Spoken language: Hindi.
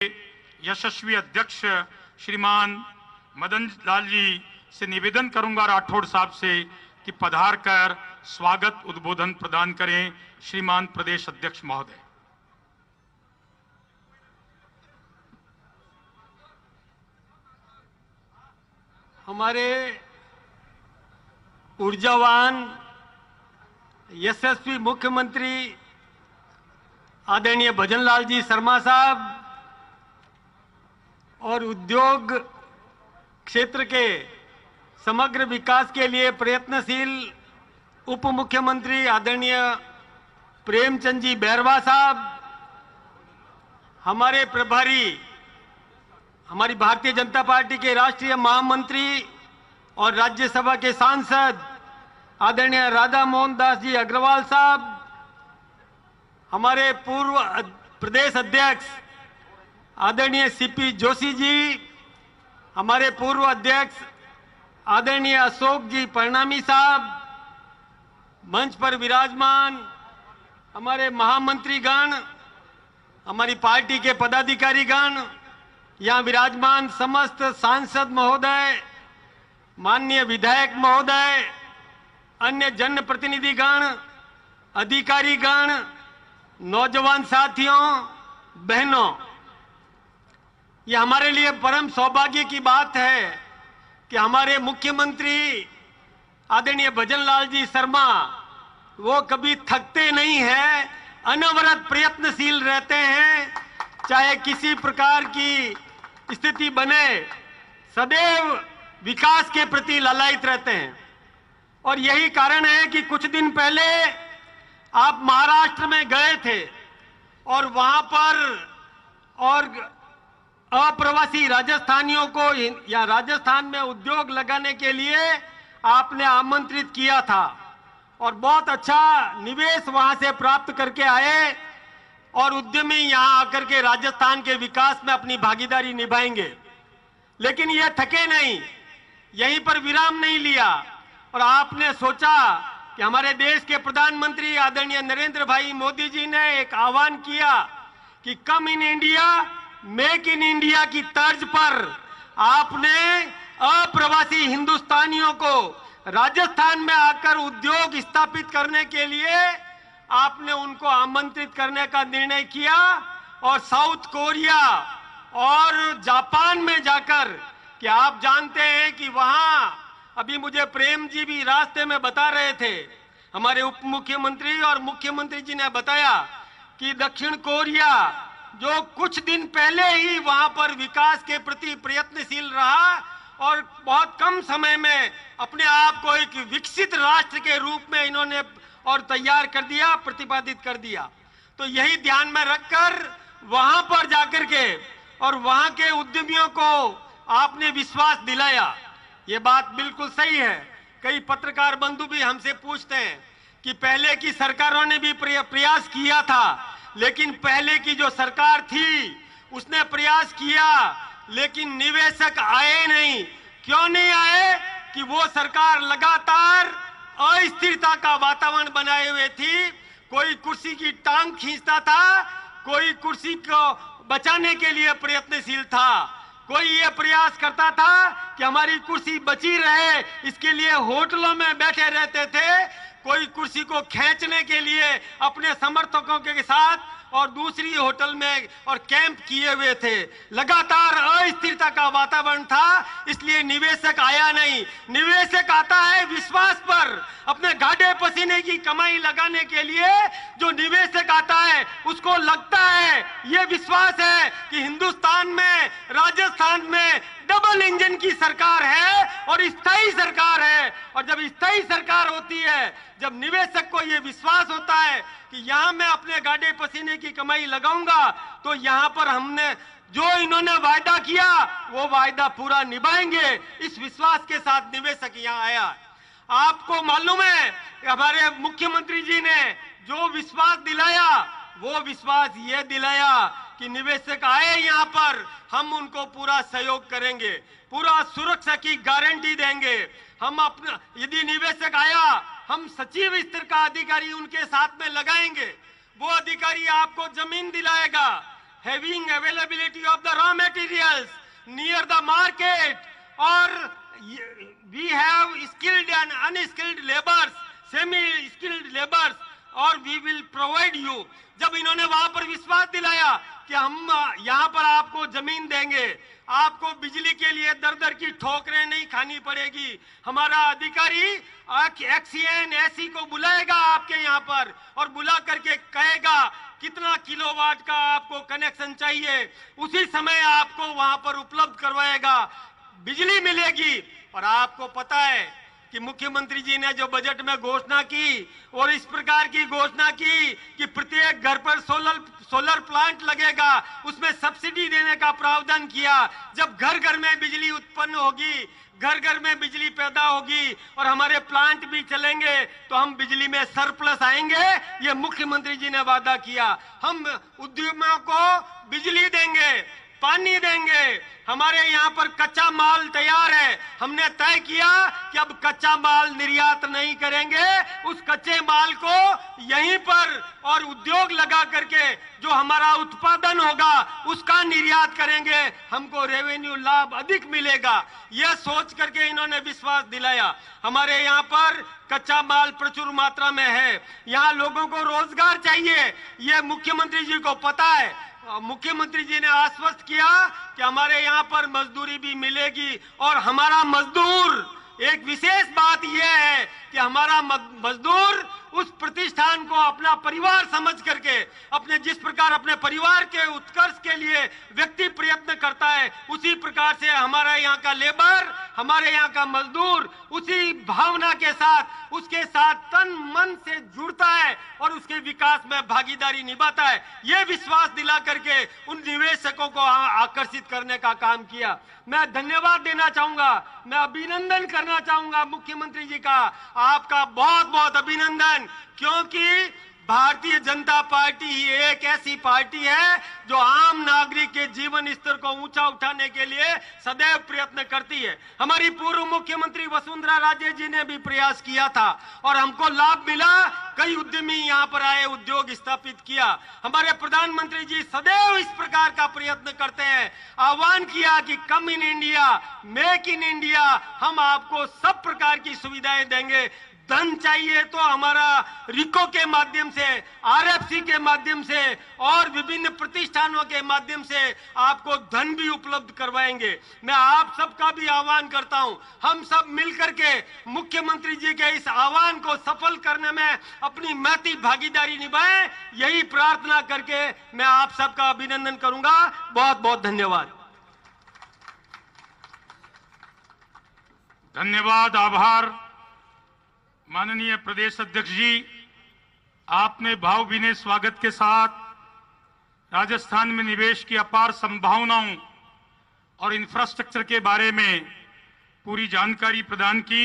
यशस्वी अध्यक्ष श्रीमान मदन लाल जी से निवेदन करूंगा राठौड़ साहब से कि पधार कर स्वागत उद्बोधन प्रदान करें। श्रीमान प्रदेश अध्यक्ष महोदय। हमारे ऊर्जावान यशस्वी मुख्यमंत्री आदरणीय भजनलाल जी शर्मा साहब और उद्योग क्षेत्र के समग्र विकास के लिए प्रयत्नशील उप मुख्यमंत्री आदरणीय प्रेमचंद जी बैरवा साहब, हमारे प्रभारी हमारी भारतीय जनता पार्टी के राष्ट्रीय महामंत्री और राज्यसभा के सांसद आदरणीय राधा मोहन दास जी अग्रवाल साहब, हमारे पूर्व प्रदेश अध्यक्ष आदरणीय सीपी जोशी जी, हमारे पूर्व अध्यक्ष आदरणीय अशोक जी परनामी साहब, मंच पर विराजमान हमारे महामंत्री गण, हमारी पार्टी के पदाधिकारी गण, यहाँ विराजमान समस्त सांसद महोदय, माननीय विधायक महोदय, अन्य जनप्रतिनिधि गण, अधिकारी गण, नौजवान साथियों, बहनों, ये हमारे लिए परम सौभाग्य की बात है कि हमारे मुख्यमंत्री आदरणीय भजनलाल जी शर्मा वो कभी थकते नहीं हैं, अनवरत प्रयत्नशील रहते हैं, चाहे किसी प्रकार की स्थिति बने सदैव विकास के प्रति लालायित रहते हैं। और यही कारण है कि कुछ दिन पहले आप महाराष्ट्र में गए थे और वहां पर और अप्रवासी राजस्थानियों को या राजस्थान में उद्योग लगाने के लिए आपने आमंत्रित किया था और बहुत अच्छा निवेश वहां से प्राप्त करके आए और उद्यमी यहां आकर के राजस्थान के विकास में अपनी भागीदारी निभाएंगे। लेकिन ये थके नहीं, यहीं पर विराम नहीं लिया और आपने सोचा कि हमारे देश के प्रधानमंत्री आदरणीय नरेंद्र भाई मोदी जी ने एक आह्वान किया कि come in India make in India की तर्ज पर आपने अप्रवासी हिंदुस्तानियों को राजस्थान में आकर उद्योग स्थापित करने के लिए आपने उनको आमंत्रित करने का निर्णय किया और साउथ कोरिया और जापान में जाकर, कि आप जानते हैं कि वहां अभी मुझे प्रेम जी भी रास्ते में बता रहे थे, हमारे उप मुख्यमंत्री और मुख्यमंत्री जी ने बताया कि दक्षिण कोरिया जो कुछ दिन पहले ही वहां पर विकास के प्रति प्रयत्नशील रहा और बहुत कम समय में अपने आप को एक विकसित राष्ट्र के रूप में इन्होंने और तैयार कर दिया, प्रतिपादित कर दिया। तो यही ध्यान में रखकर वहां पर जाकर के और वहां के उद्यमियों को आपने विश्वास दिलाया। ये बात बिल्कुल सही है। कई पत्रकार बंधु भी हमसे पूछते हैं कि पहले की सरकारों ने भी प्रयास किया था, लेकिन पहले की जो सरकार थी उसने प्रयास किया लेकिन निवेशक आए नहीं। क्यों नहीं आए? कि वो सरकार लगातार अस्थिरता का वातावरण बनाए हुए थी। कोई कुर्सी की टांग खींचता था, कोई कुर्सी को बचाने के लिए प्रयत्नशील था, कोई ये प्रयास करता था कि हमारी कुर्सी बची रहे, इसके लिए होटलों में बैठे रहते थे, कोई कुर्सी को खींचने के लिए अपने समर्थकों के साथ और दूसरी होटल में और कैंप किए हुए थे। लगातार अस्थिरता का वातावरण था, इसलिए निवेशक आया नहीं। निवेशक आता है विश्वास पर, अपने गाढ़े पसीने की कमाई लगाने के लिए जो निवेशक आता है उसको लगता है, ये विश्वास है कि हिंदुस्तान में, राजस्थान में डबल इंजन की सरकार है और स्थायी सरकार है। और जब स्थायी सरकार होती है, जब निवेशक को यह विश्वास होता है कि यहां मैं अपने गाढ़े पसीने की कमाई लगाऊंगा, तो यहां पर हमने जो इन्होंने वायदा किया वो वायदा पूरा निभाएंगे, इस विश्वास के साथ निवेशक यहां आया। आपको मालूम है हमारे मुख्यमंत्री जी ने जो विश्वास दिलाया, वो विश्वास ये दिलाया कि निवेशक आए यहाँ पर, हम उनको पूरा सहयोग करेंगे, पूरा सुरक्षा की गारंटी देंगे। हम अपना, यदि निवेशक आया, हम सचिव स्तर का अधिकारी उनके साथ में लगाएंगे, वो अधिकारी आपको जमीन दिलाएगा, having availability of the raw materials near the market, or we have skilled and unskilled laborers, semi-skilled laborers, और वी विल प्रोवाइड यू। जब इन्होंने वहां पर विश्वास दिलाया कि हम यहां पर आपको जमीन देंगे, आपको बिजली के लिए दर दर की ठोकरें नहीं खानी पड़ेगी, हमारा अधिकारी एक्सीएन एसी को बुलाएगा आपके यहां पर और बुला करके कहेगा कितना किलोवाट का आपको कनेक्शन चाहिए, उसी समय आपको वहां पर उपलब्ध करवाएगा, बिजली मिलेगी। और आपको पता है कि मुख्यमंत्री जी ने जो बजट में घोषणा की और इस प्रकार की घोषणा की कि प्रत्येक घर पर सोलर प्लांट लगेगा, उसमें सब्सिडी देने का प्रावधान किया। जब घर घर में बिजली उत्पन्न होगी, घर घर में बिजली पैदा होगी और हमारे प्लांट भी चलेंगे तो हम बिजली में सरप्लस आएंगे, ये मुख्यमंत्री जी ने वादा किया। हम उद्यमियों को बिजली देंगे, पानी देंगे, हमारे यहाँ पर कच्चा माल तैयार है। हमने तय किया कि अब कच्चा माल निर्यात नहीं करेंगे, उस कच्चे माल को यहीं पर और उद्योग लगा करके जो हमारा उत्पादन होगा उसका निर्यात करेंगे, हमको रेवेन्यू लाभ अधिक मिलेगा। यह सोच करके इन्होंने विश्वास दिलाया। हमारे यहाँ पर कच्चा माल प्रचुर मात्रा में है, यहाँ लोगों को रोजगार चाहिए, यह मुख्यमंत्री जी को पता है। मुख्यमंत्री जी ने आश्वस्त किया कि हमारे यहाँ पर मजदूरी भी मिलेगी और हमारा मजदूर, एक विशेष बात यह है कि हमारा मजदूर उस प्रतिष्ठान को अपना परिवार समझ करके, अपने जिस प्रकार अपने परिवार के उत्कर्ष के लिए व्यक्ति प्रयत्न करता है, उसी प्रकार से हमारा यहाँ का लेबर, हमारे यहाँ का मजदूर उसी भावना के साथ, उसके साथ तन मन से जुड़ता है और उसके विकास में भागीदारी निभाता है। ये विश्वास दिला करके उन निवेशकों को आकर्षित करने का काम किया। मैं धन्यवाद देना चाहूंगा, मैं अभिनंदन करना चाहूंगा मुख्यमंत्री जी का, आपका बहुत बहुत अभिनंदन, क्योंकि भारतीय जनता पार्टी एक ऐसी पार्टी है जो आम नागरिक के जीवन स्तर को ऊंचा उठाने के लिए सदैव प्रयत्न करती है। हमारी पूर्व मुख्यमंत्री वसुंधरा राजे जी ने भी प्रयास किया था और हमको लाभ मिला, कई उद्यमी यहाँ पर आए, उद्योग स्थापित किया। हमारे प्रधानमंत्री जी सदैव इस प्रकार का प्रयत्न करते हैं, आह्वान किया कि come in India, make in India, हम आपको सब प्रकार की सुविधाएं देंगे। धन चाहिए तो हमारा रिको के माध्यम से, आरएफसी के माध्यम से और विभिन्न प्रतिष्ठानों के माध्यम से आपको धन भी उपलब्ध करवाएंगे। मैं आप सबका भी आह्वान करता हूं, हम सब मिलकर के मुख्यमंत्री जी के इस आह्वान को सफल करने में अपनी महती भागीदारी निभाएं, यही प्रार्थना करके मैं आप सबका अभिनंदन करूंगा। बहुत बहुत धन्यवाद। धन्यवाद, आभार। माननीय प्रदेश अध्यक्ष जी, आपने भावभीने स्वागत के साथ राजस्थान में निवेश की अपार संभावनाओं और इंफ्रास्ट्रक्चर के बारे में पूरी जानकारी प्रदान की।